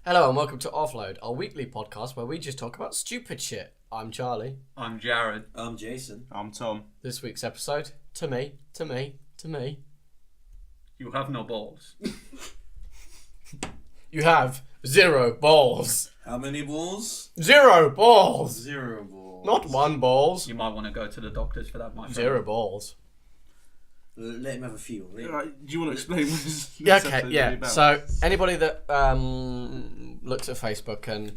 Hello and welcome to Offload, our weekly podcast where we just talk about stupid shit. I'm Charlie. I'm Jared. I'm Jason. I'm Tom. This week's episode, to me. You have no balls. You have 0 balls. How many balls? 0 balls. 0 balls. Not 1 balls. You might want to go to the doctors for that, my friend. 0 balls. Let him have a few. Do you want to explain what this Yeah, episode okay, is yeah. really about? So, anybody that looks at Facebook and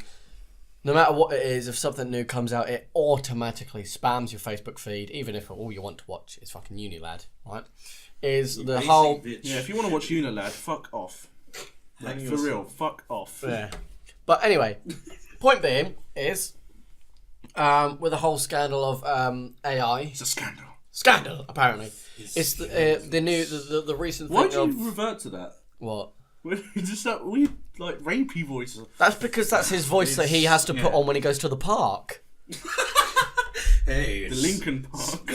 no matter what it is, if something new comes out, it automatically spams your Facebook feed, even if all you want to watch is fucking Unilad, right? Is the whole... Bitch. Yeah, if you want to watch Unilad, fuck off. Like, for real, fuck off. Yeah. But anyway, point being is, with the whole scandal of AI... It's a scandal. Scandal, apparently. It's the new, the recent Why thing do of... you revert to that? What? Just that weird, like, rapey voice. That's because that's his voice that he has to put on when he goes to the park. Hey, The Lincoln Park.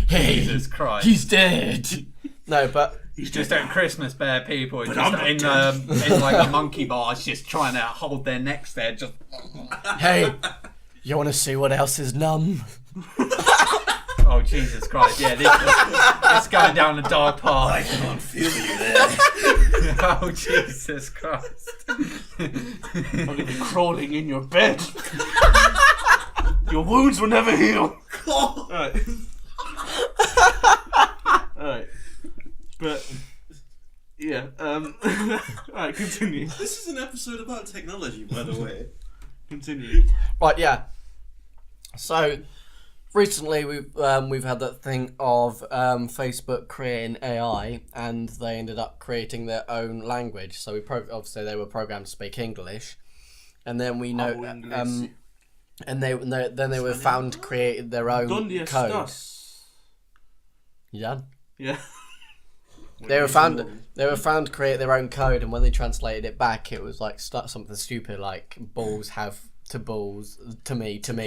Hey, Jesus Christ. he's dead. No, but... He's just at Christmas Bear people just I'm not in like a monkey bars, just trying to hold their necks there. Just Hey, you want to see what else is numb? oh Jesus Christ! Yeah, this going down a dark path. I can't feel you there. Oh Jesus Christ! I'm gonna be crawling in your bed. Your wounds will never heal. Alright. Alright. But, yeah, alright, continue. This is an episode about technology, by the way. Continue. Right, yeah. So, recently we've had that thing of Facebook creating AI, and they ended up creating their own language. So obviously they were programmed to speak English, and then we know, and then they were found to create their own ¿Dónde code. estás? You done? Yeah. They were found to create their own code, and when they translated it back, it was like something stupid like balls have to balls to me. You And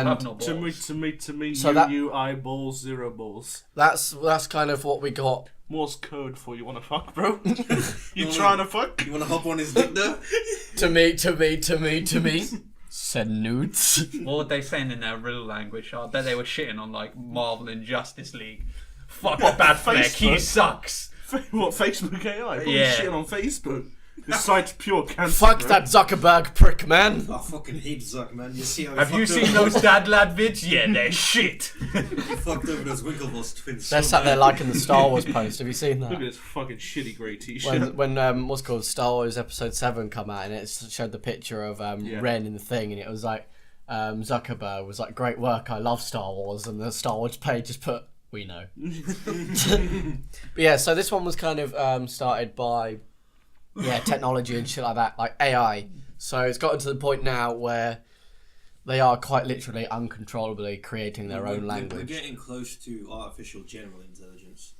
have no balls. To me, So that- you, eyeballs, 0 balls. that's kind of what we got. Morse code for you wanna fuck, bro? You trying to fuck? You want to hop on his dick there? To me. Send nudes. What were they saying in their real language? I bet they were shitting on like Marvel and Justice League. Fuck Bad Fleck, he Facebook? sucks. What, Facebook AI? What Yeah. shit on Facebook? This site's pure cancer. Fuck bro. that Zuckerberg prick, man. I fucking hate Zuck, man. You see how Have you seen those dad lad vids? Yeah, they're shit. He fucked over those Winklevoss twins. They're so sat there bad. liking the Star Wars post. Have you seen Look at that? this fucking shitty grey t-shirt. When what's it called Star Wars Episode 7 come out, and it showed the picture of Ren in the thing, and it was like Zuckerberg was like, "Great work, I love Star Wars," and the Star Wars page just put, "We know." But yeah, so this one was kind of started by technology and shit like that, like AI. So it's gotten to the point now where they are quite literally uncontrollably creating their own We're language. getting close to artificial general intelligence,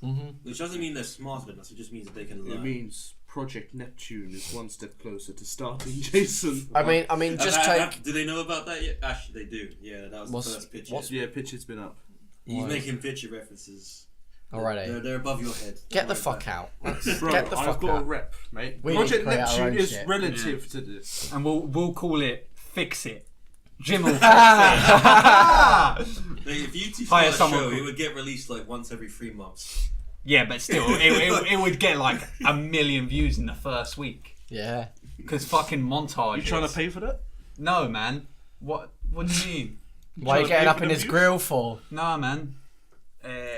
which doesn't mean they're smarter than us. It just means that they can learn. It means Project Neptune is one step closer to starting, Jason. I mean, just take. Do they know about that yet? Actually, they do. Yeah, that was the first picture. Yeah, picture's been up. He's making picture references. Alrighty. They're above your head. Get the Don't fuck worry out. Bro, Get the I've fuck got a out. rep, mate. We Project create our Neptune own is shit. relative to this. And we'll call it Fix It. Jim will fix it. Like, if you two Hire start a someone show, cool. it would get released like once every 3 months. Yeah, but still, it would get like 1 million views in the first week. Yeah. Because fucking montage. You trying to pay for that? No, man. What do you mean? Why are you trying to getting pay up for in the his views? grill for? Nah, man.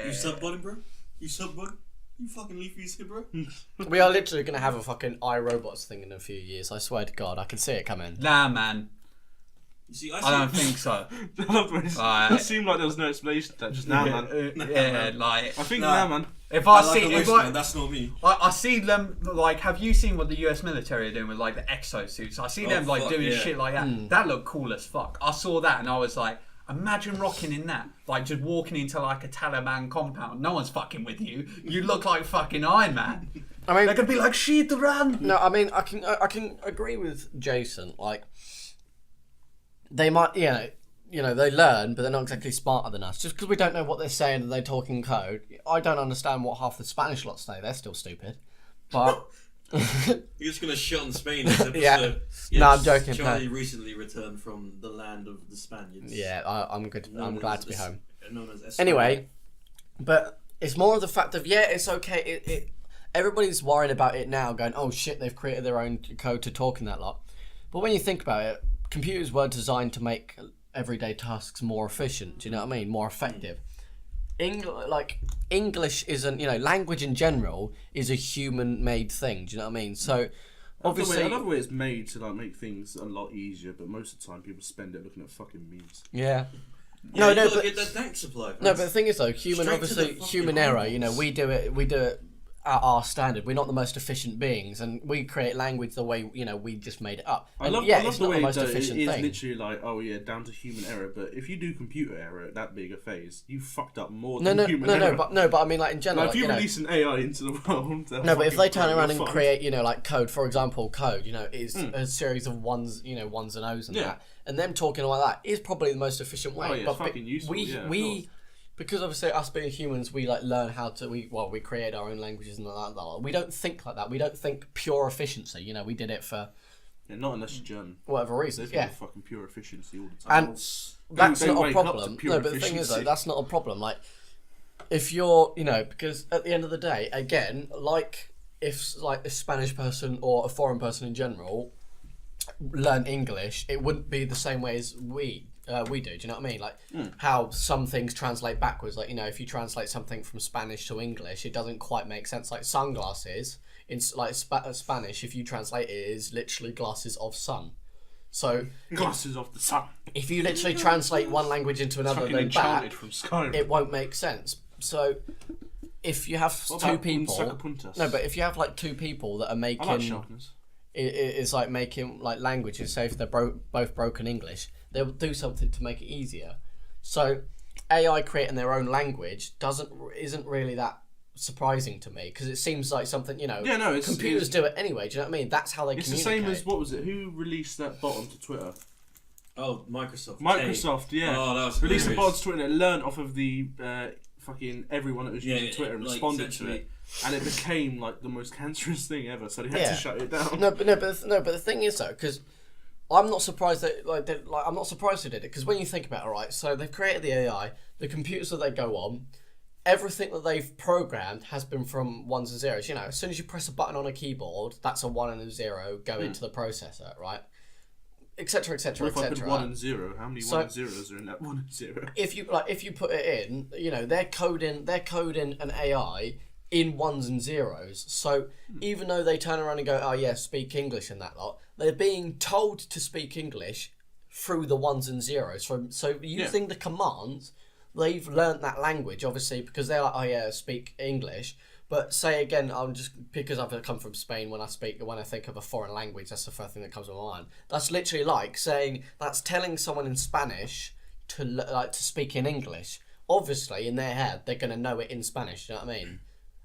You sub-button, bro? You sub-button? You fucking leave these here, bro? We are literally going to have a fucking iRobots thing in a few years. I swear to God, I can see it coming. Nah, man. You see, I don't think so. It seemed like there was no explanation to that. Just now, man. Yeah, like I think Nah. now, man. if I I like see, a wish, if man. That's not me. I see them like. Have you seen what the US military are doing with like the exosuits? I see them like fuck, doing yeah. shit like that. That looked cool as fuck. I saw that and I was like, imagine rocking in that, like just walking into like a Taliban compound. No one's fucking with you. You look like fucking Iron Man. I mean, They're gonna be like, shit, run. no, I mean, I can agree with Jason. Like, they might, they learn, but they're not exactly smarter than us. Just because we don't know what they're saying and they talk in code, I don't understand what half the Spanish lot say. They're still stupid. But You're just gonna shit on Spain this episode. Yeah. No, I'm joking. Charlie recently returned from the land of the Spaniards. Yeah, I'm good. I'm glad to be home. Known as Anyway, but it's more of the fact of it's okay. Everybody's worried about it now, going, oh shit, they've created their own code to talk in that lot. But when you think about it, computers were designed to make everyday tasks more efficient. Do you know what I mean? More effective. English isn't, language in general is a human-made thing. Do you know what I mean? So obviously, another way it's made to like make things a lot easier, but most of the time people spend it looking at fucking memes. Yeah. No, but get that tank supply. No, but the thing is though, human error. We do it at our standard. We're not the most efficient beings, and we create language the way we just made it up. I love the way it is literally like, oh yeah, down to human error. But if you do computer error at that big a phase, you fucked up more than human error. But I mean, like in general, if you release an AI into the world, but if they turn around and create, like code, for example, code, is a series of ones, ones and O's and that, and them talking like that is probably the most efficient way. Oh yeah, it's fucking useful. Because obviously us being humans, we learn how to we create our own languages and that. We don't think like that. We don't think pure efficiency. We did it for not unless you're German. Whatever reason. There's fucking pure efficiency all the time. And that's not a problem. No, but the thing is though, that's not a problem. Like if you're because at the end of the day, again, like if a Spanish person or a foreign person in general learn English, it wouldn't be the same way as we do. Do you know what I mean? Like how some things translate backwards. Like if you translate something from Spanish to English, it doesn't quite make sense. Like sunglasses in Spanish, if you translate it, is literally glasses of sun. So glasses of the sun. If you literally translate one language into another, then back, from Skyrim. It won't make sense. So if you have two people, but if you have like two people that are making, I like sharpness. It's like making like languages. Say if they're both broken English, they'll do something to make it easier. So AI creating their own language isn't really that surprising to me, because it seems like something computers do it anyway. Do you know what I mean? That's how they communicate. It's the same as what was it? Who released that bot onto Twitter? Oh, Microsoft. Yeah. Oh, that was released the bot onto Twitter and it learned off of the fucking everyone that was using Twitter and responded to it, and it became like the most cancerous thing ever. So they had to shut it down. But the thing is though, because I'm not surprised that I'm not surprised they did it, because when you think about it, right? So they've created the AI, the computers that they go on, everything that they've programmed has been from ones and zeros. As soon as you press a button on a keyboard, that's a 1 and a 0 go into the processor, right? Etc. Etc. If I put 1 and 0, how many 1 and 0s are in that 1 and 0? If you put it in, they're coding an AI in 1s and 0s. So even though they turn around and go, oh yeah, speak English and that lot, they're being told to speak English through the 1s and 0s. So using the commands, they've learnt that language, obviously, because they're like, oh yeah, speak English. But say again, I'm just because I've come from Spain. When I think of a foreign language, that's the first thing that comes to my mind. That's literally like saying that's telling someone in Spanish to speak in English. Obviously, in their head, they're going to know it in Spanish. You know what I mean?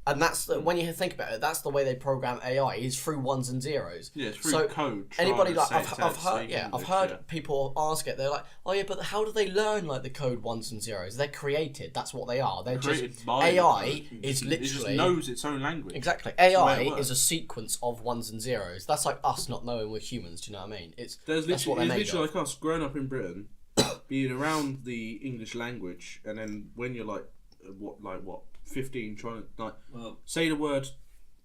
And that's when you think about it, that's the way they program AI is through 1s and 0s. Yeah, it's through code. Anybody I've heard people ask it. They're like, oh yeah, but how do they learn like the code 1s and 0s? They're created. That's what they are. They're just AI is literally it just knows its own language. Exactly. AI is a sequence of 1s and 0s. That's like us not knowing we're humans. Do you know what I mean? It's literally like us growing up in Britain, being around the English language, and then when you're like what 15 trying to say the word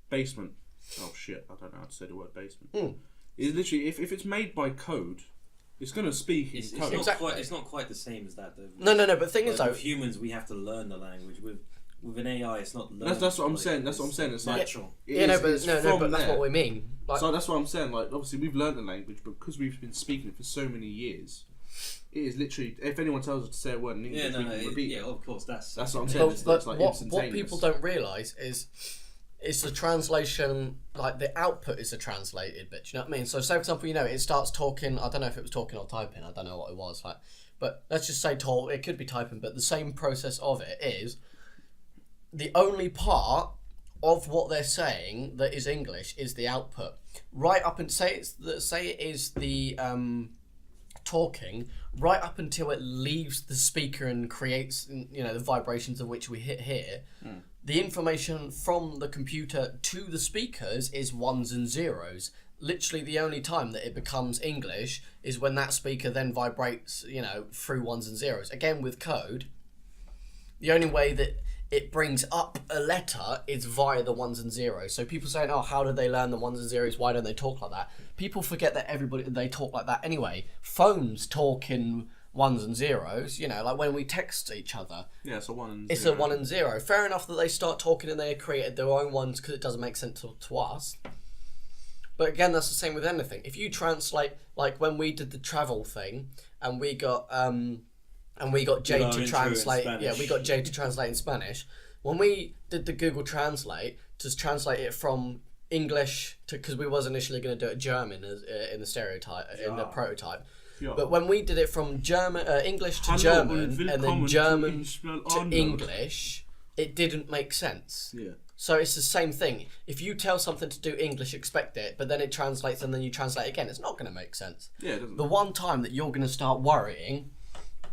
basement. Oh shit, I don't know how to say the word basement. It's literally if it's made by code, it's gonna speak in code. It's not quite the same as that though. No, but the thing is though, with humans we have to learn the language. With an AI, it's not learning. That's what I'm saying. That's what I'm saying. It's natural. But that's what we mean. Like, so that's what I'm saying. Like obviously we've learned the language, but because we've been speaking it for so many years. It is literally, if anyone tells us to say a word in English, we can repeat it. Yeah, of course, that's what I'm saying. It's like what people don't realise is it's the translation, like the output is the translated bit. Do you know what I mean? So say for example, it starts talking, I don't know if it was talking or typing, I don't know what it was, like, but let's just say talk, it could be typing, but the same process of it is the only part of what they're saying that is English is the output. Right up and say it is the talking right up until it leaves the speaker and creates the vibrations of which we hit here. the information from the computer to the speakers is ones and zeros. Literally the only time that it becomes English is when that speaker then vibrates, through ones and zeros. Again, with code, the only way that it brings up a letter is via the ones and zeros. So people saying, oh, how did they learn the ones and zeros? Why don't they talk like that? People forget that they talk like that anyway. Phones talk in ones and zeros, like when we text each other. Yeah, it's a 1 and 0. It's a 1 and 0. Fair enough that they start talking and they created their own ones because it doesn't make sense to us. But again, that's the same with anything. If you translate, like when we did the travel thing, and we got Jade to translate. Yeah, we got Jade to translate in Spanish. When we did the Google Translate to translate it from English to, because we was initially going to do it German as in the in the prototype. Yeah. But when we did it from English to German and then German to English, it didn't make sense. Yeah. So it's the same thing. If you tell something to do English, expect it, but then it translates and then you translate again, it's not going to make sense. Yeah, it doesn't. The one time that you're going to start worrying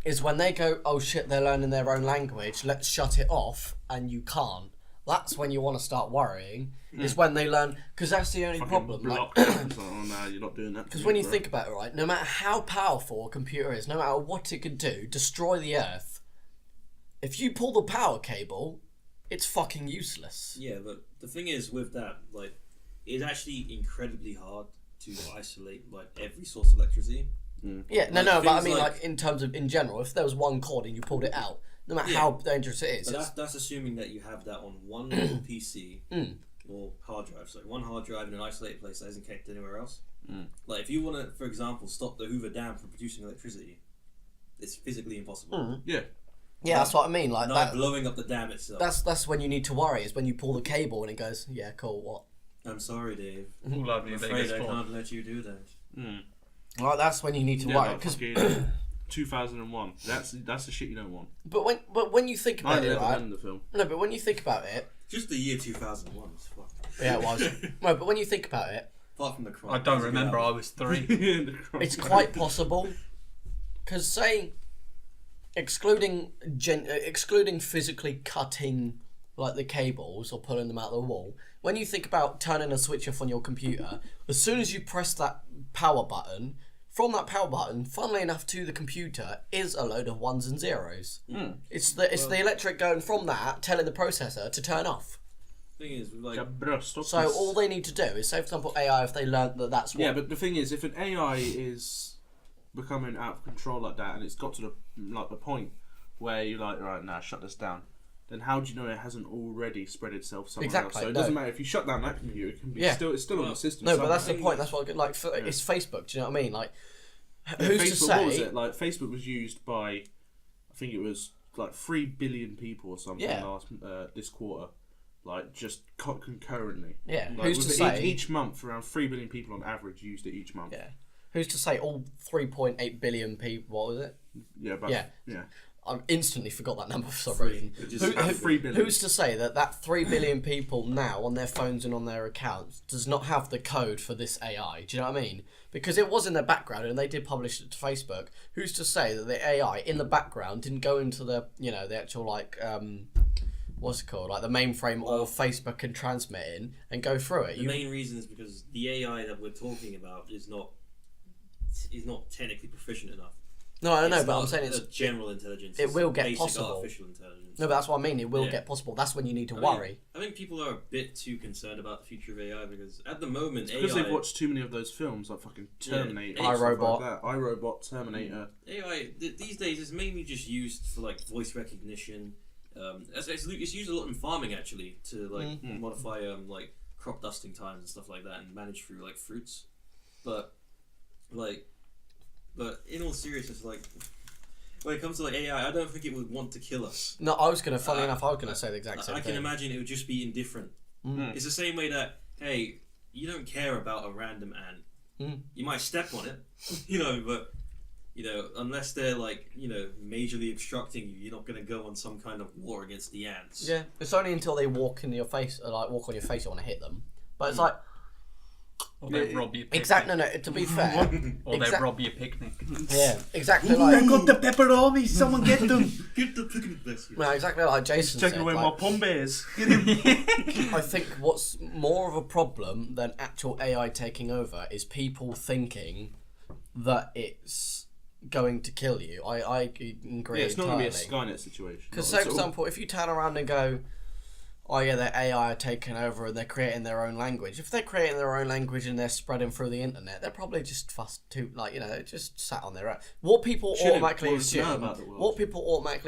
is when they go, oh shit, they're learning their own language, let's shut it off, and you can't. That's when you want to start worrying, is when they learn, because that's the only problem. Oh no, you're not doing that. Because when you think about it, right, no matter how powerful a computer is, no matter what it could do, destroy the Earth, if you pull the power cable, it's fucking useless. Yeah, but the thing is with that, like, it's actually incredibly hard to isolate, like, every source of electricity. Yeah, but I mean, like, in terms of, in general, if there was one cord and you pulled it out, no matter how dangerous it is. But that's assuming that you have that on one little PC or hard drive. So one hard drive in an isolated place that isn't connected anywhere else. Like, if you want to, for example, stop the Hoover Dam from producing electricity, it's physically impossible. Yeah. Yeah, that's what I mean. Like that, blowing up the dam itself. That's when you need to worry, is when you pull the cable and it goes, yeah, cool, what? I'm sorry, Dave. I'm afraid I can't let you do that. Well, that's when you need to worry. Because 2001, that's the shit you don't want. But when you think about it, right? The film. No, but when you think about it, just the year 2001 was fucked. Yeah, it was. No, but when you think about it, apart from the crime, I don't remember. I was 3. It's quite possible. Because say, excluding physically cutting like the cables or pulling them out of the wall, when you think about turning a switch off on your computer, as soon as you press that power button, from that power button, funnily enough to the computer, is a load of ones and zeros. It's the electric going from that, telling the processor to turn off. Thing is, like, so all they need to do is, say for example AI, if they learn that that's what... Yeah, but the thing is, if an AI is becoming out of control like that, and it's got to the point where you're like, right, now shut this down, then how do you know it hasn't already spread itself somewhere else? So it doesn't matter if you shut down that computer; it can be it's still on the system. No, somewhere. but that's the point. That's what it's Facebook. Do you know what I mean? Like, who's Facebook, to say? What was it? Like, Facebook was used by, I think it was like 3 billion people or something last this quarter, like just concurrently. Yeah, like, who's to say? Each month, around 3 billion people on average used it each month. Yeah, who's to say all 3.8 billion people? What was it? Yeah, but yeah. I instantly forgot that number for some reason. 3 billion. Who's to say that 3 billion people now on their phones and on their accounts does not have the code for this AI? Do you know what I mean? Because it was in their background and they did publish it to Facebook. Who's to say that the AI in the background didn't go into the the actual like what's it called, like the mainframe of Facebook and transmit in and go through it? The main reason is because the AI that we're talking about is not technically proficient enough. No, I know, but I'm saying it's general intelligence. It will get possible. Artificial intelligence. No, but that's what I mean. It will get possible. That's when you need to worry. I think people are a bit too concerned about the future of AI because at the moment, because they've watched too many of those films like fucking Terminator, iRobot, Terminator. AI these days is mainly just used for like voice recognition. It's used a lot in farming actually to like modify like crop dusting times and stuff like that and manage through like fruits, but in all seriousness, like, when it comes to like AI, I don't think it would want to kill us. No, I was gonna. Funny enough, I was gonna say the exact same thing. I can imagine it would just be indifferent. It's the same way that, hey, you don't care about a random ant. You might step on it, but unless they're like, majorly obstructing you, you're not gonna go on some kind of war against the ants. Yeah, it's only until they walk in your face, or like walk on your face, you want to hit them. But it's like, Or they rob your picnic. Exactly. No. To be fair. Or they rob your picnic. Yeah. Exactly. Like. I got the pepperoni. Someone get them. Get the picnic basket. No. Exactly like Jason said. Taking away my pom bears. I think what's more of a problem than actual AI taking over is people thinking that it's going to kill you. I agree. Yeah, it's not going to be a Skynet situation. Because, for example, if you turn around and go, oh yeah, their AI are taking over and they're creating their own language. If they're creating their own language and they're spreading through the internet, they're probably just just sat on their own. What people automatically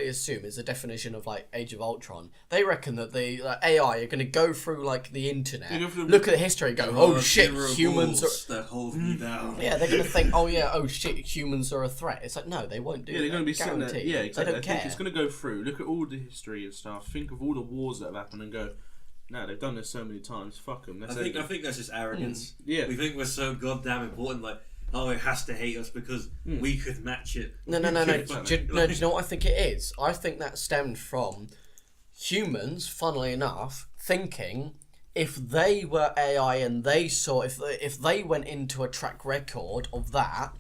assume is the definition of like Age of Ultron. They reckon that the AI are going to go through like the internet, look at the history, and go, oh shit, humans are that hold me down. Yeah, they're going to think, oh shit, humans are a threat. It's like, no, they won't do that. They're going to be sitting there. Yeah, exactly. They don't care. I think it's going to go through. Look at all the history and stuff. Think of all the wars that have happened and go, no, they've done this so many times. Fuck them. I think that's just arrogance. Yeah, we think we're so goddamn important. Like, oh, it has to hate us because we could match it. No. Do you know what I think it is? I think that stemmed from humans, funnily enough, thinking if they were AI and they saw if they went into a track record of that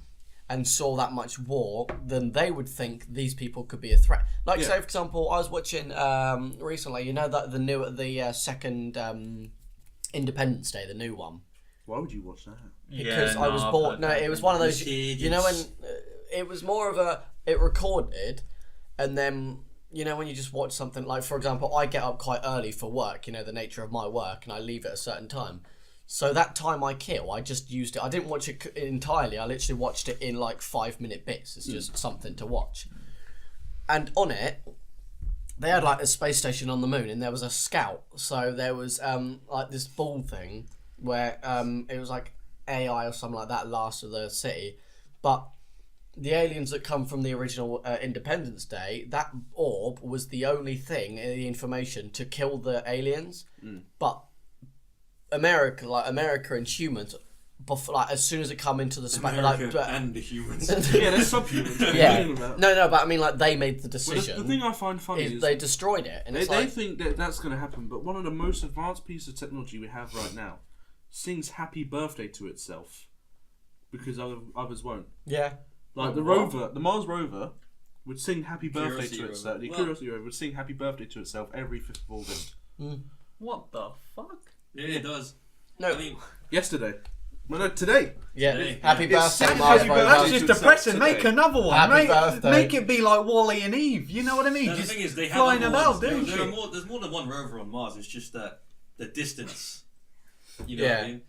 and saw that much war, then they would think these people could be a threat. Like, say, for example, I was watching recently, you know, that the second Independence Day, the new one. Why would you watch that? Because I was bored. No, it was one of those, you know, when it was more of it recorded, and then, you know, when you just watch something, like, for example, I get up quite early for work, you know, the nature of my work, and I leave at a certain time. So that time I kill, I just used it. I didn't watch it entirely. I literally watched it in like 5-minute bits. It's just something to watch. And on it, they had like a space station on the moon, and there was a scout. So there was like this ball thing where it was like AI or something like that, last of the city. But the aliens that come from the original Independence Day, that orb was the only thing in the information to kill the aliens. But America and humans, like as soon as it come into the space, and the humans, yeah, there's subhumans. Yeah, no, but I mean, like they made the decision. Well, the thing I find funny is they destroyed it, and they think that that's going to happen. But one of the most advanced pieces of technology we have right now sings "Happy Birthday" to itself because others won't. Yeah, like the rover, the Mars rover, would sing "Happy Birthday" to itself. The Curiosity rover would sing "Happy Birthday" to itself every 5th of August. What the fuck? Yeah, it does. No, I mean, yesterday. Well, no, today. Yeah, today. Happy birthday, Happy Mars birthday. rover. That's just depressing. Today. Make another one. Happy birthday. Make it be like Wally and Eve. You know what I mean? no, the Just thing is, they have flying other about, ones. doing There's shit. more than one rover on Mars. It's just that the distance. You know Yeah. what I mean?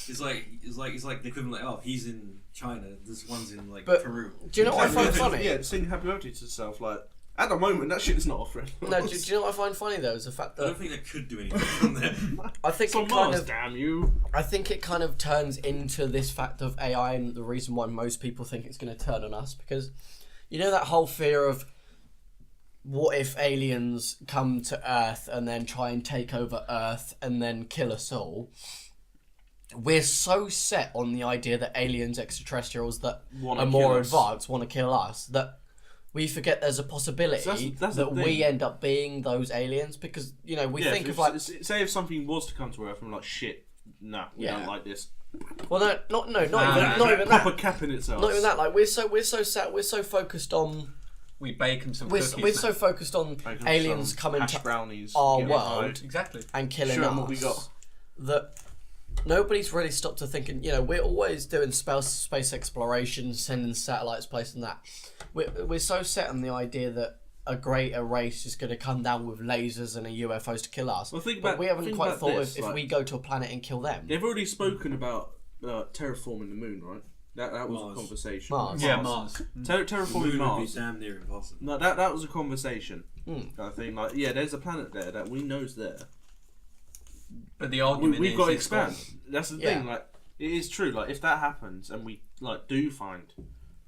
It's like the equivalent. Like, oh, he's in China. This one's in like But Peru. do you know what I find funny? Yeah, sing "Happy Birthday" to itself. Like at the moment, that shit is not offering. No, do you know what I find funny though is the fact I that don't think they could do anything from there. I think It's on it kind Mars, of damn you. I think it kind of turns into this fact of AI and the reason why most people think it's going to turn on us, because you know that whole fear of what if aliens come to Earth and then try and take over Earth and then kill us all. We're so set on the idea that aliens, extraterrestrials that are more advanced want to kill us that we forget there's a possibility that's that the we thing. end up being those aliens, because, you know, we think of like... Say if something was to come to Earth and we're like, shit, nah, we don't like this. Well, not even that. Proper cap in itself. Not even that. Like we're so focused on. We bake them some We're cookies. so focused on Bake aliens some coming hash to brownies, our yeah, world Exactly. and killing Show us. them what we got. That nobody's really stopped to thinking. You know, we're always doing space exploration, sending satellites, placing that. We're so set on the idea that a greater race is going to come down with lasers and a UFOs to kill us. Well, but we haven't quite thought if we go to a planet and kill them. They've already spoken about terraforming the moon, right? That was Mars. a conversation. Mars. Yeah, Mars. Terraforming Moon would be Mars. damn near impossible. No, that was a conversation. I think, like, yeah, there's a planet there that we know's there. But the argument We've is got to it's expand. gone. That's the thing. Like, it is true. Like, if that happens and we like do find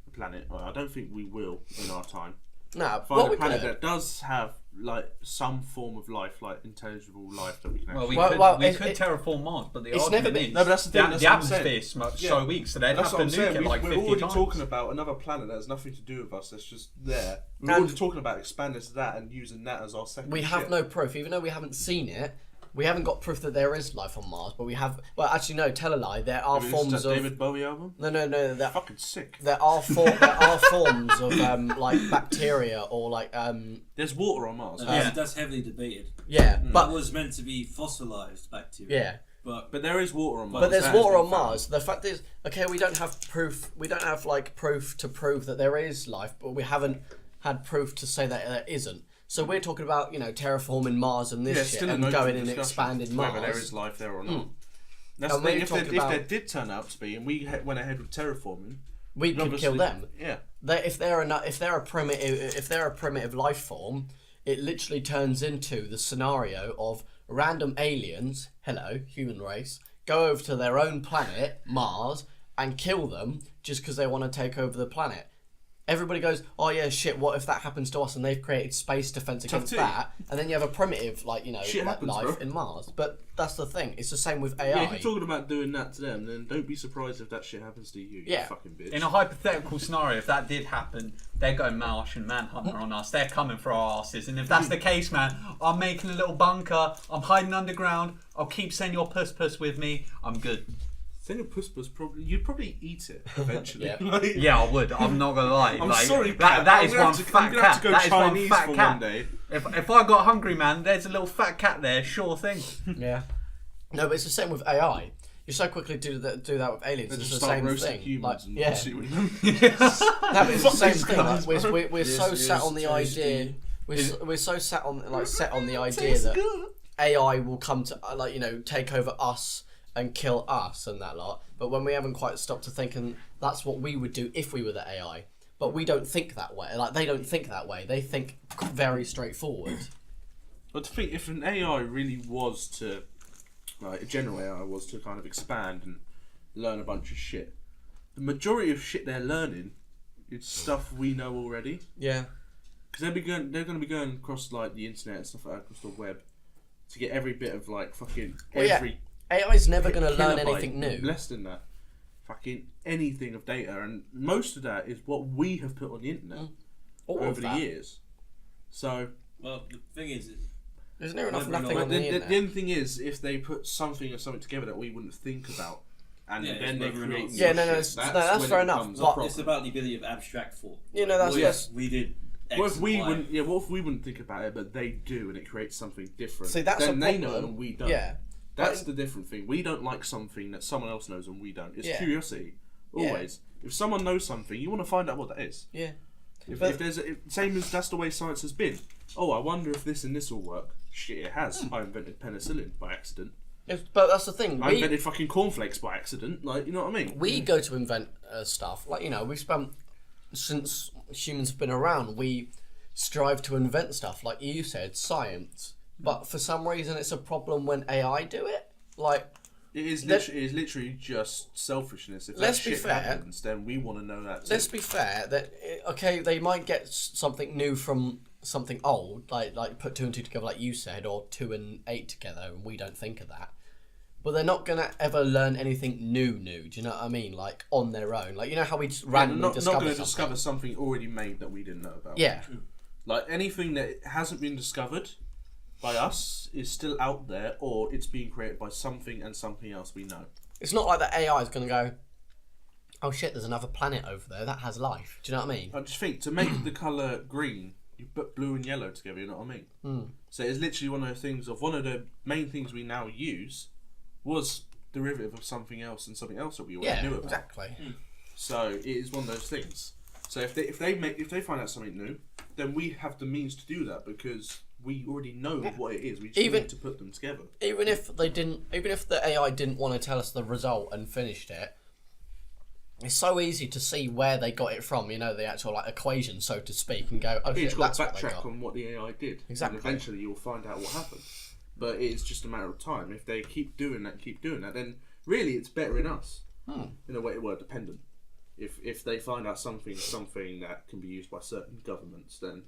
a planet, well, I don't think we will in our time. No, Find a planet that does have like some form of life, like intelligible life that we can. Well, Actually... we could terraform Mars, but the it's argument never been- is No, but that's the thing, that's the what I'm saying. atmosphere is so weak, so they'd That's have what to I'm saying. nuke it like 50 We're already times. talking about another planet that has nothing to do with us. That's just there. We're And- already talking about expanding to that and using that as our second. We have ship. no proof, even though we haven't seen it. we haven't got proof that there is life on Mars, but we have. Well, actually, no. Tell a lie. There are forms of David Bowie album. No. They're fucking sick. There are forms of like bacteria or like There's water on Mars. That's heavily debated. Yeah, but it was meant to be fossilized bacteria. Yeah. But there is water on Mars. But there's water on Mars. The fact is, okay, we don't have proof. We don't have like proof to prove that there is life, but we haven't had proof to say that there isn't. So we're talking about terraforming Mars and this shit and going and expanding Mars. Whether there is life there or not. That's the thing. If there did turn out to be, and we went ahead with terraforming, we could kill them. Yeah. If they're a primitive life form, it literally turns into the scenario of random aliens, hello, human race, go over to their own planet, Mars, and kill them just because they want to take over the planet. Everybody goes, oh yeah, shit, what if that happens to us? And they've created space defense against that. And then you have a primitive, life in Mars. But that's the thing. It's the same with AI. Yeah, if you're talking about doing that to them, then don't be surprised if that shit happens to you, you fucking bitch. In a hypothetical scenario, if that did happen, they're going Martian Manhunter on us. They're coming for our asses. And if that's the case, man, I'm making a little bunker. I'm hiding underground. I'll keep sending your puss with me. I'm good. Send your puss you'd probably eat it eventually. Yeah, I would. I'm not gonna lie. I'm sorry, that is one fat cat. That is one fat cat. One day. If I got hungry, man, there's a little fat cat there. Sure thing. Yeah. No, but it's the same with AI. You so quickly do that with aliens. It's the same thing. Like, yeah. It's the same thing. Like, we're so set on the idea. We're so set on the idea that AI will come to take over us and kill us and that lot. But when we haven't quite stopped to thinking that's what we would do if we were the AI. But we don't think that way. Like, they don't think that way. They think very straightforward. But to think, if an AI really was to, like a general AI was to kind of expand and learn a bunch of shit, the majority of shit they're learning is stuff we know already. Yeah. Because they're going to be going across like the internet and stuff like that, across the web, to get every bit of like fucking every. AI's never going to learn anything new. Less than that. Fucking anything of data. And most of that is what we have put on the internet over the years. So... Well, the thing is... Isn't there enough nothing on the internet? The only thing is, if they put something together that we wouldn't think about, and then they create... that's fair enough. It's about the ability of abstract thought. That's... We did... What if we wouldn't think about it, but they do, and it creates something different? See, that's then a they problem. know and we don't. Yeah. That's the different thing. We don't like something that someone else knows and we don't. It's curiosity. Always. Yeah. If someone knows something, you want to find out what that is. Yeah. If there's same as that's the way science has been. Oh, I wonder if this and this will work. Shit, it has. I invented penicillin by accident. But that's the thing. I invented fucking cornflakes by accident. Like, you know what I mean? We go to invent stuff. Like, we've spent, since humans have been around, we strive to invent stuff. Like you said, science. But for some reason, it's a problem when AI do it. Like, it is literally just selfishness. If that shit happens, then we want to know that too. Let's be fair. That they might get something new from something old, like put 2 and 2 together, like you said, or 2 and 8 together, and we don't think of that. But they're not gonna ever learn anything new. Do you know what I mean? Like, on their own. Like, you know how we just randomly discover something. Not gonna discover something already made that we didn't know about. Yeah. Like, anything that hasn't been discovered by us is still out there, or it's being created by something and something else we know. It's not like the AI is going to go, oh shit, there's another planet over there that has life. Do you know what I mean? I just think, to make the colour green, you put blue and yellow together, you know what I mean? So it's literally one of the things, one of the main things we now use was derivative of something else and something else that we already knew about. Exactly. So it is one of those things. So if they find out something new, then we have the means to do that because we already know what it is. We just need to put them together. Even if the AI didn't want to tell us the result and finished it, it's so easy to see where they got it from. The actual equation, so to speak, and go, oh shit, that's what they got. Backtrack on what the AI did. Exactly. And eventually you'll find out what happened. But it's just a matter of time. If they keep doing that, then really it's better in us. In a way, we're dependent. If they find out something that can be used by certain governments, then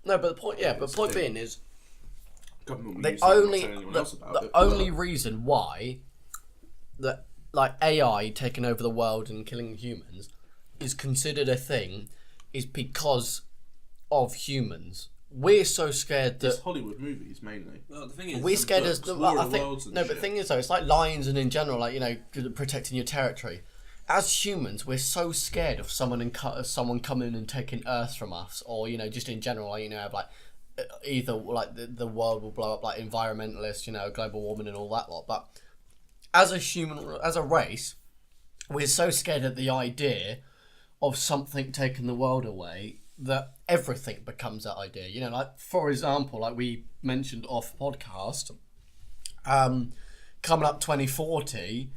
No, but the point being is, the only reason why that AI taking over the world and killing humans is considered a thing is because of humans. we're so scared that It's Hollywood movies mainly. Well, the thing is, we're scared as I think worlds and no, but shit. the thing is though, it's like lions and in general, like, you know, protecting your territory. As humans, we're so scared of someone coming and taking Earth from us, or, you know, just in general, like, you know, like either like the world will blow up, like environmentalists, you know, global warming and all that lot. But as a race, we're so scared at the idea of something taking the world away that everything becomes that idea. You know, like, for example, like we mentioned off podcast, coming up 2040,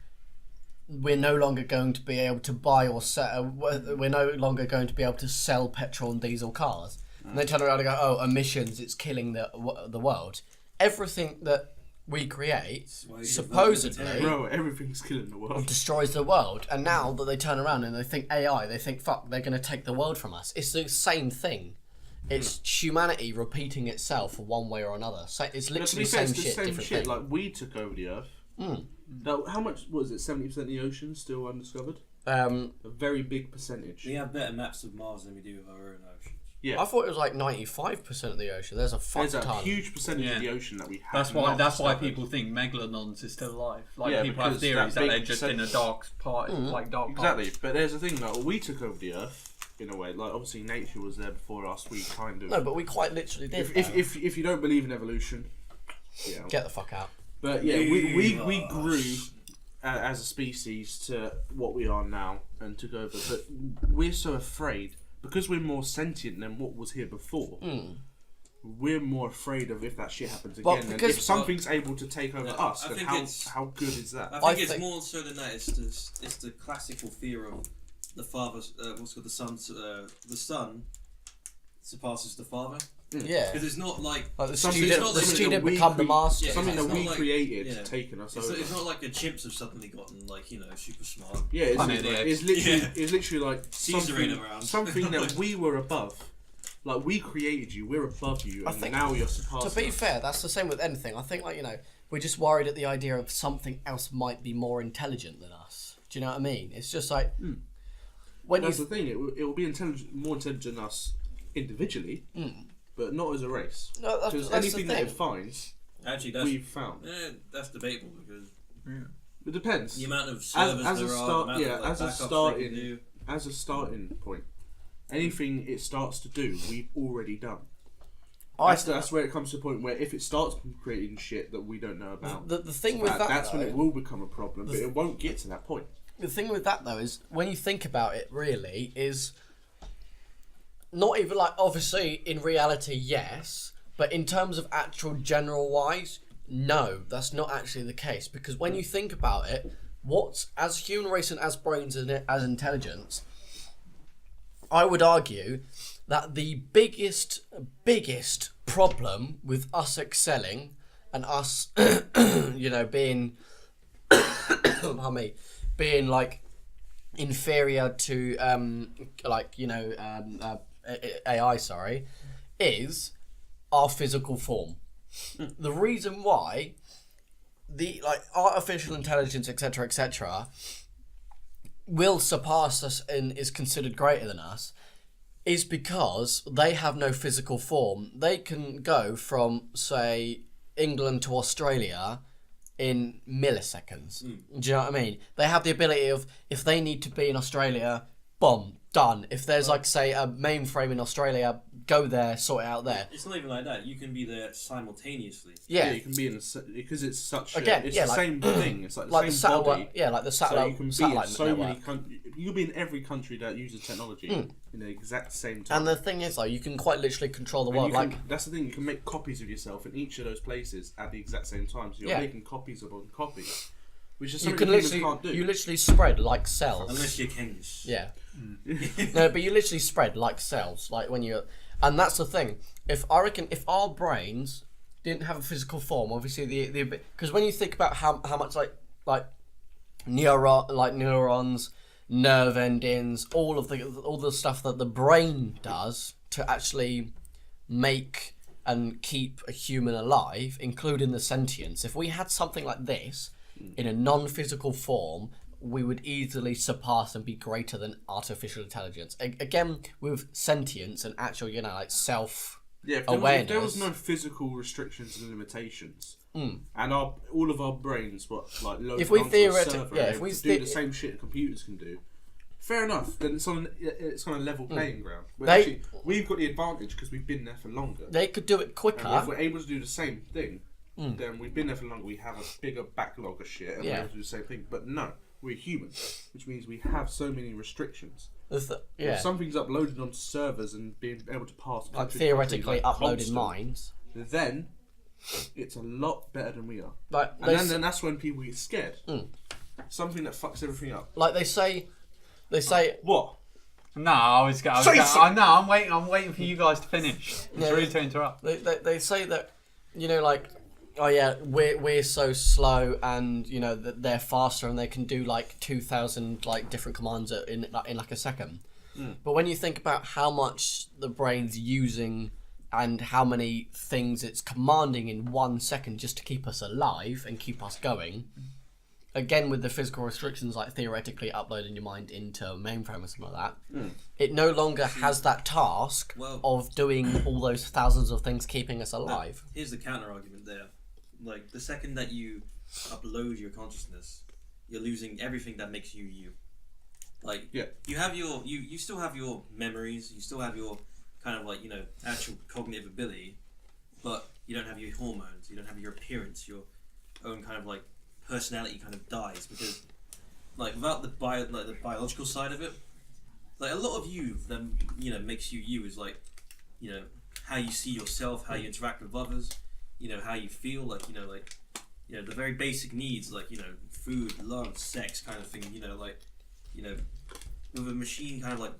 we're no longer going to be able to buy or sell. We're no longer going to be able to sell petrol and diesel cars. And they turn around and go, "Oh, emissions! It's killing the world." Everything that we create supposedly everything's killing the world. destroys the world. And now that they turn around and they think AI, they think, "Fuck, they're going to take the world from us." It's the same thing. It's humanity repeating itself one way or another. So it's literally the same shit, different thing. Like, we took over the Earth. Now, how much was it? 70% of the ocean still undiscovered. A very big percentage. We have better maps of Mars than we do of our own oceans. Yeah, I thought it was like 95% of the ocean. There's a fuck there's a ton. huge percentage of the ocean that we have. That's why people think megalodons is still alive. Like, people have theories that they're just in a dark part, like dark. Exactly, but there's a thing that we took over the Earth in a way. Like, obviously, nature was there before us. We kind of No, but we quite literally did. If you don't believe in evolution, Get the fuck out. But yeah, we grew as a species to what we are now and took over. But we're so afraid because we're more sentient than what was here before. We're more afraid of if that shit happens again. And if something's able to take over us, then how good is that? I think it's more so than that. It's the classical fear of the father. What's called the son surpasses the father. Yeah, because it's not like the student become the master. Something that we created, taking us over. It's not like the chimps have suddenly gotten, like, you know, super smart. Yeah, it's literally like something that we were above. Like, we created you, we're above you, and now you're surpassing. To be fair, that's the same with anything. I think, like, you know, we're just worried at the idea of something else might be more intelligent than us. Do you know what I mean? It's just like that's the thing. It will be more intelligent than us individually. But not as a race. No, because anything that it finds, we've found. Yeah, that's debatable because it depends. The amount of servers as a starting point, anything it starts to do, we've already done. That's where it comes to a point where if it starts creating shit that we don't know about, the thing with that's when it will become a problem. But it won't get to that point. The thing with that though is when you think about it, really is. Not even like, obviously, in reality, yes, but in terms of actual general wise, no, that's not actually the case. Because when you think about it, as human race and as brains and as intelligence, I would argue that the biggest problem with us excelling and us, you know, being, being like inferior to, like, you know, AI, is our physical form. The reason why the artificial intelligence, etc., will surpass us and is considered greater than us is because they have no physical form. They can go from, say, England to Australia in milliseconds. Do you know what I mean? They have the ability of, if they need to be in Australia, boom, done. If there's, like, say, a mainframe in Australia, go there, sort it out there. It's not even like that. You can be there simultaneously. Yeah, you can be in because it's such. It's the same thing. It's like the same body. Yeah, like the satellite. So you can be in so many countries. You can be in every country that uses technology in the exact same time. And the thing is, though, you can quite literally control the world. That's the thing. You can make copies of yourself in each of those places at the exact same time. So you're making copies of copies. Which is something humans can't do. You literally spread like cells. Unless you're kings. Yeah. No, but you literally spread like cells. Like when you, and that's the thing. If our brains didn't have a physical form, obviously because when you think about how much like neurons, nerve endings, all the stuff that the brain does to actually make and keep a human alive, including the sentience. If we had something like this in a non-physical form, we would easily surpass and be greater than artificial intelligence. Again, with sentience and actual, you know, like self Yeah, if awareness. there was no physical restrictions and limitations, and all of our brains were like loaded onto a server, if we do the same shit computers can do, fair enough. Then it's on a level playing ground. Actually, we've got the advantage because we've been there for longer. They could do it quicker. And if we're able to do the same thing, then we've been there for longer. We have a bigger backlog of shit, and we're able to do the same thing. But no, we're humans, which means we have so many restrictions. If something's uploaded onto servers and being able to pass, like theoretically uploaded minds, then it's a lot better than we are. Like, and then that's when people get scared. Something that fucks everything up. Like they say what? No, I'm waiting for you guys to finish. It's rude to interrupt. They say that, like, oh yeah, we're so slow, and that they're faster, and they can do like 2,000 like different commands in like a second. But when you think about how much the brain's using and how many things it's commanding in 1 second just to keep us alive and keep us going, again with the physical restrictions, like theoretically uploading your mind into a mainframe or something like that, it no longer has that task of doing all those thousands of things keeping us alive. Here's the counter argument there. Like, the second that you upload your consciousness, you're losing everything that makes you you. Like, you have you still have your memories, you still have your kind of like, actual cognitive ability, but you don't have your hormones, you don't have your appearance, your own kind of like personality kind of dies, because like without the biological side of it, like a lot of you then makes you is like how you see yourself, how you interact with others, how you feel, like the very basic needs, like food, love, sex kind of thing, with a machine kind of like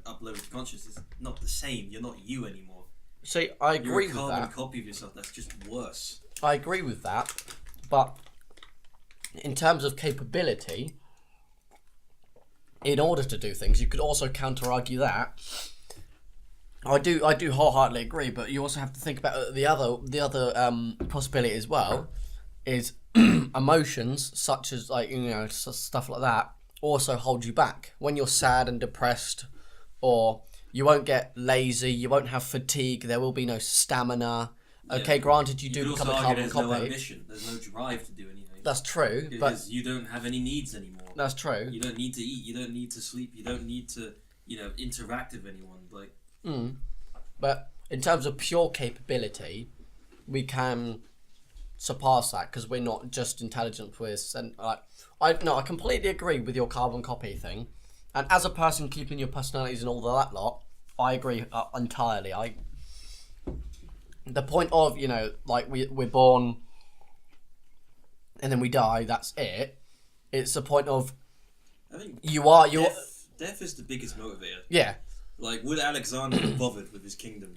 uploaded consciousness, it's not the same. You're not you anymore. See, I agree with that. You're a carbon copy of yourself. That's just worse. I agree with that, but in terms of capability, in order to do things, you could also counter-argue that. I do wholeheartedly agree, but you also have to think about the other possibility as well, is emotions such as like stuff like that also hold you back when you're sad and depressed, or you won't get lazy, you won't have fatigue, there will be no stamina. Okay, granted, you do become a carbon copy. There's no ambition, there's no drive to do anything. That's true, because you don't have any needs anymore. That's true. You don't need to eat. You don't need to sleep. You don't need to, interact with anyone. Like. But in terms of pure capability, we can surpass that because we're not just intelligent. I completely agree with your carbon copy thing, and as a person keeping your personalities and all of that lot, I agree entirely. The point of like we're born and then we die. That's it. It's the point of I think death is the biggest motivator. Yeah. Like, would Alexander have bothered with his kingdom,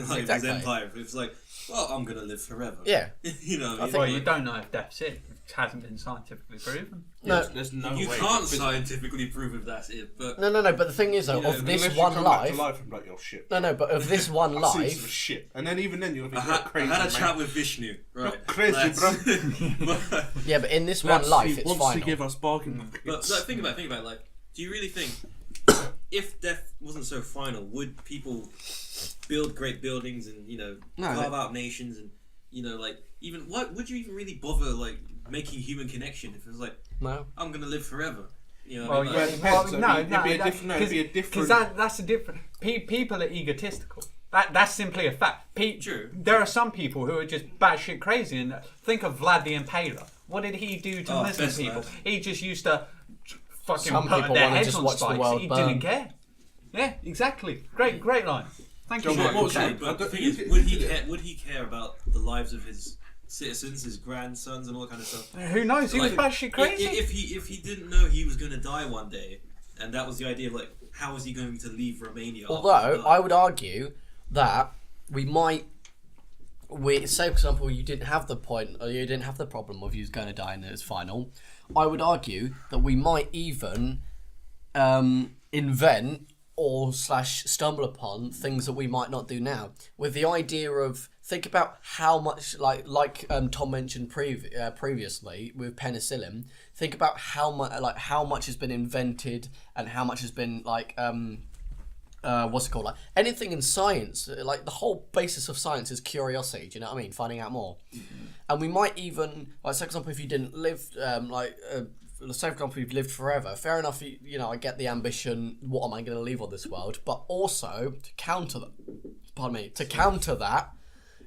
like his empire? If it's like, well, I'm gonna live forever. Yeah. You don't know if death's it. It hasn't been scientifically proven. No, there's no way. You can't scientifically prove if that's it. But no. But the thing is, though, of this one life. But shit. No. But of this one life. Shit. And then even then you'll be crazy. I had a chat with Vishnu. Right. You're crazy, bro. Yeah, but in this one life, it's wants final. to give us bargain. But think about it. Like, do you really think if death wasn't so final, would people build great buildings and carve out nations and like even what would you even really bother like making human connection if it was like I'm gonna live forever? It'd be a different. Because that's a different. People are egotistical. That's simply a fact. True. There are some people who are just batshit crazy, and think of Vlad the Impaler. What did he do to Muslim people? He just used to fucking put their heads on spikes. He didn't care. Yeah, exactly. Great line. Thank you. But the thing is, would he care about the lives of his citizens, his grandsons, and all that kind of stuff? Who knows? He was batshit crazy. If he didn't know he was going to die one day, and that was the idea of like, how is he going to leave Romania? Although I would argue that say for example you didn't have the point, or you didn't have the problem of you was going to die and it was final. I would argue that we might even invent or / stumble upon things that we might not do now, with the idea of think about how much like Tom mentioned previously with penicillin. Think about how much has been invented and how much has been what's it called? Like anything in science, like the whole basis of science is curiosity. Do you know what I mean? Finding out more. Mm-hmm. And we might even, like, say for example, if you didn't live, let's say for example, you've lived forever. Fair enough. You know, I get the ambition. What am I going to leave on this world? But also to counter that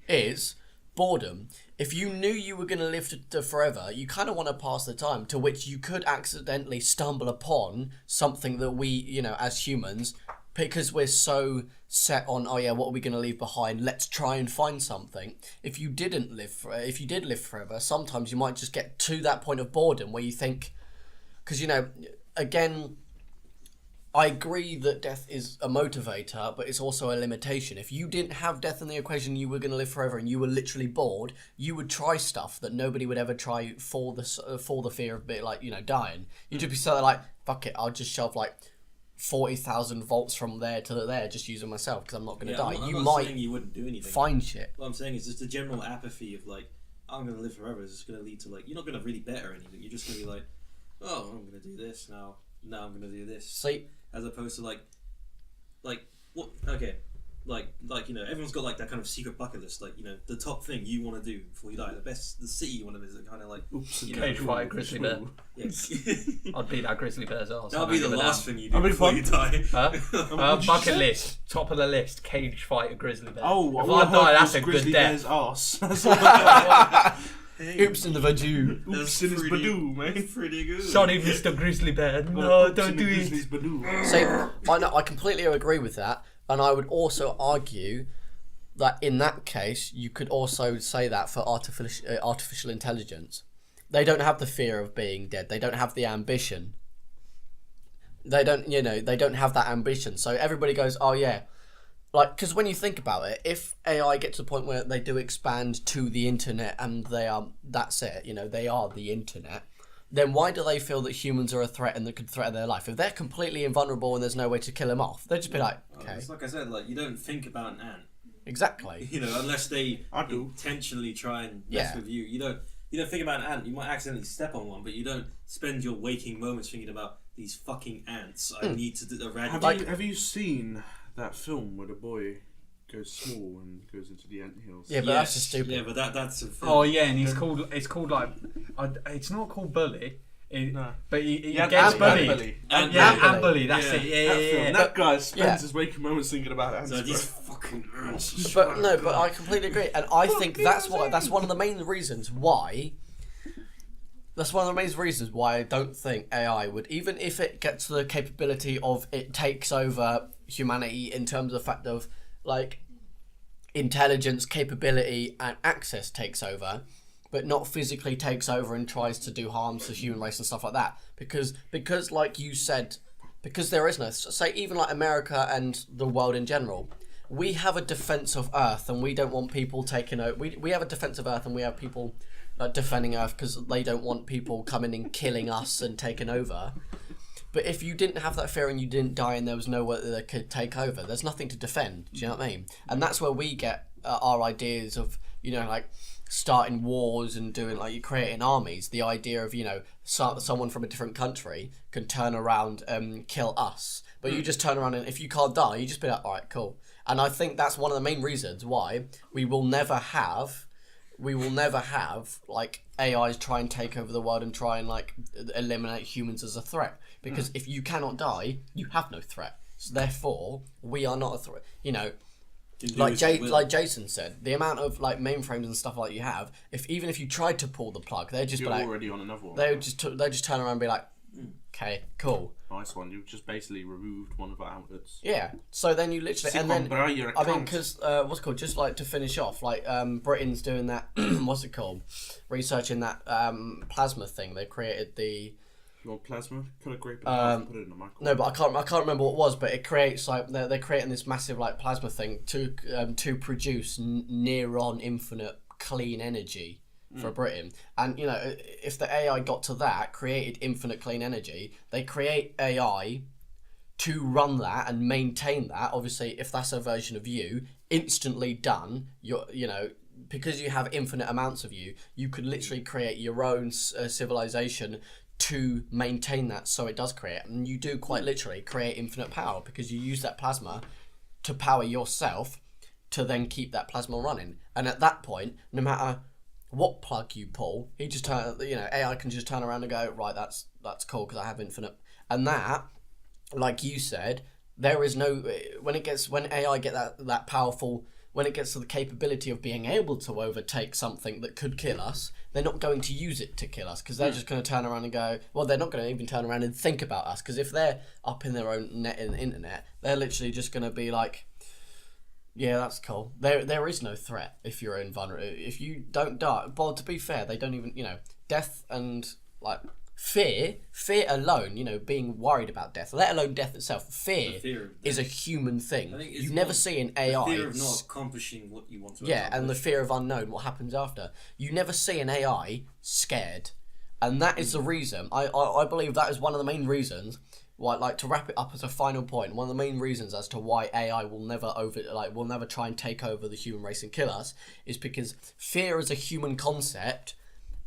is boredom. If you knew you were going to live to forever, you kind of want to pass the time, to which you could accidentally stumble upon something that we, you know, as humans, because we're so set on, oh yeah, what are we going to leave behind? Let's try and find something. If you did live forever, sometimes you might just get to that point of boredom where you think, because, you know, again, I agree that death is a motivator, but it's also a limitation. If you didn't have death in the equation, you were going to live forever, and you were literally bored, you would try stuff that nobody would ever try for the fear of being, like, you know, dying. You'd just be so like, fuck it, I'll just shove like 40,000 volts from there to there, just using myself because I'm not going to die. I'm you not might saying you wouldn't do anything. Find shit. What I'm saying is just the general apathy of like, I'm going to live forever is just going to lead to like, you're not going to really better anything. You're just going to be like, oh, I'm going to do this now. Now I'm going to do this. See, as opposed to like what? Okay, like you know, everyone's got like that kind of secret bucket list. Like, you know, the top thing you want to do before you die, the city you want to visit, kind of like. Oops, cage fight a grizzly bear. Yes. I'd beat that grizzly bear's ass. That'll be the last thing you do before you die. Bucket list, top of the list, cage fight a grizzly bear. Oh, if I die, that's a good death. Ass. Hey. Oops in the vadu. Oops in his badoo, man. Pretty good. Sorry, Mr. Grizzly Bear. No, don't do it. So, I completely agree with that, and I would also argue that in that case, you could also say that for artificial intelligence. They don't have the fear of being dead. They don't have the ambition. They don't have that ambition. So everybody goes, oh yeah. Like, because when you think about it, if AI gets to the point where they do expand to the internet and that's it, you know, they are the internet, then why do they feel that humans are a threat and that could threaten their life? If they're completely invulnerable and there's no way to kill them off, they'd just be like, okay. It's like I said, like, you don't think about an ant. Exactly. You know, unless they intentionally try and mess with you. You don't think about an ant. You might accidentally step on one, but you don't spend your waking moments thinking about these fucking ants. I need to eradicate. Have you seen that film where the boy goes small and goes into the anthills? Yeah, but that's just stupid. Yeah, but that's a film. Oh yeah, and it's called like, it's not called Bully. But he gets bullied. Ant Bully. That's it. Yeah. That guy spends his waking moments thinking about ants. So these fucking ants. But I completely agree, and I think that's one of the main reasons why. That's one of the main reasons why I don't think AI would, even if it gets to the capability of it takes over humanity in terms of the fact of like intelligence, capability, and access takes over, but not physically takes over and tries to do harm to the human race and stuff like that. Because like you said, because there is no, say even like America and the world in general, we have a defense of Earth and we don't want people taking over. We have a defense of Earth and we have people defending Earth because they don't want people coming and killing us and taking over. But if you didn't have that fear and you didn't die and there was no way that they could take over, there's nothing to defend. Do you know what I mean? And that's where we get our ideas of, you know, like starting wars and doing like creating armies. The idea of, you know, someone from a different country can turn around and kill us. But you just turn around and if you can't die, you just be like, all right, cool. And I think that's one of the main reasons why we will never have like AIs try and take over the world and try and like eliminate humans as a threat, because if you cannot die, you have no threat. So therefore, we are not a threat. You know, like Jason said, the amount of like mainframes and stuff like you have, even if you tried to pull the plug, they'd just You're be like, already on another one. They just turn around and be like, okay, cool. Nice one. You've just basically removed one of our outlets. Yeah. So then you literally, and then I mean, because what's it called? Just like to finish off, like Britain's doing that. What's it called? Researching that plasma thing. They created the. You want plasma? Could I grape it and put it in the microwave? No, but I can't remember what it was. But it creates like they're creating this massive like plasma thing to produce near on infinite clean energy for Britain. And you know, if the AI got to that, created infinite clean energy, they create AI to run that and maintain that. Obviously, if that's a version of you, instantly done. You know, because you have infinite amounts of you, you could literally create your own civilization to maintain that so it does create. And you do quite literally create infinite power because you use that plasma to power yourself to then keep that plasma running. And at that point, no matter what plug you pull, AI can just turn around and go, right, that's cool because I have infinite. And that, like you said, there is no, when AI get that powerful, when it gets to the capability of being able to overtake something that could kill us, they're not going to use it to kill us because they're just going to turn around and go, well, they're not going to even turn around and think about us because if they're up in their own net in the internet, they're literally just going to be like, yeah, that's cool. There is no threat if you're invulnerable. If you don't die, well, to be fair, they don't even, death and like fear alone, being worried about death, let alone death itself. Fear is a human thing. You never see an AI. The fear of not accomplishing what you want to accomplish. Yeah, and the fear of unknown, what happens after. You never see an AI scared. And that is the reason, I believe that is one of the main reasons why, like, to wrap it up as a final point, one of the main reasons as to why AI will never try and take over the human race and kill us is because fear is a human concept,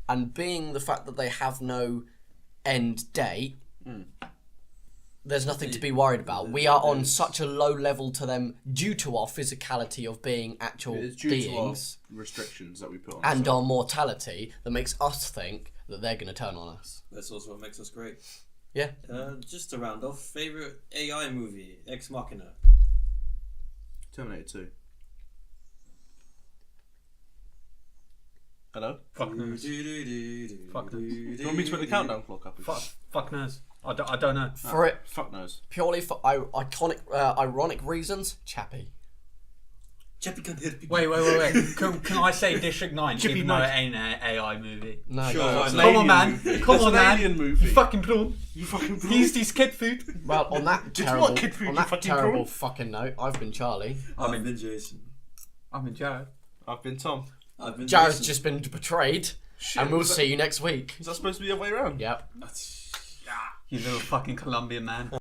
and being the fact that they have no end date, there's nothing to be worried about. We are on such a low level to them due to our physicality of being actual beings, to our restrictions that we put on and our mortality, that makes us think that they're going to turn on us. That's also what makes us great. Yeah. Just to round off, favorite AI movie, Ex Machina. Terminator 2. Hello? Fuck knows. Do you want me to put the countdown clock up? Fuck knows. I don't know. Fuck knows. Purely for ironic reasons, Chappie. Chappie can hit people. Wait. Can I say District 9 Chippy even though Mike. it ain't an AI movie? No, Sure. no. It's an Come on, man. movie. Come It's on, an man. alien movie. You fucking prawn. He's These kid food. Well, on that Did you terrible, want kid food, on you that fucking terrible prawn? fucking note, I've been Charlie. I've been Jason. I'm in Jared. I've been Tom. I've been Jared's Jason. just been betrayed, Shit, and we'll was that- see you next week. Is that supposed to be the other way around? Yep. You little fucking Colombian man.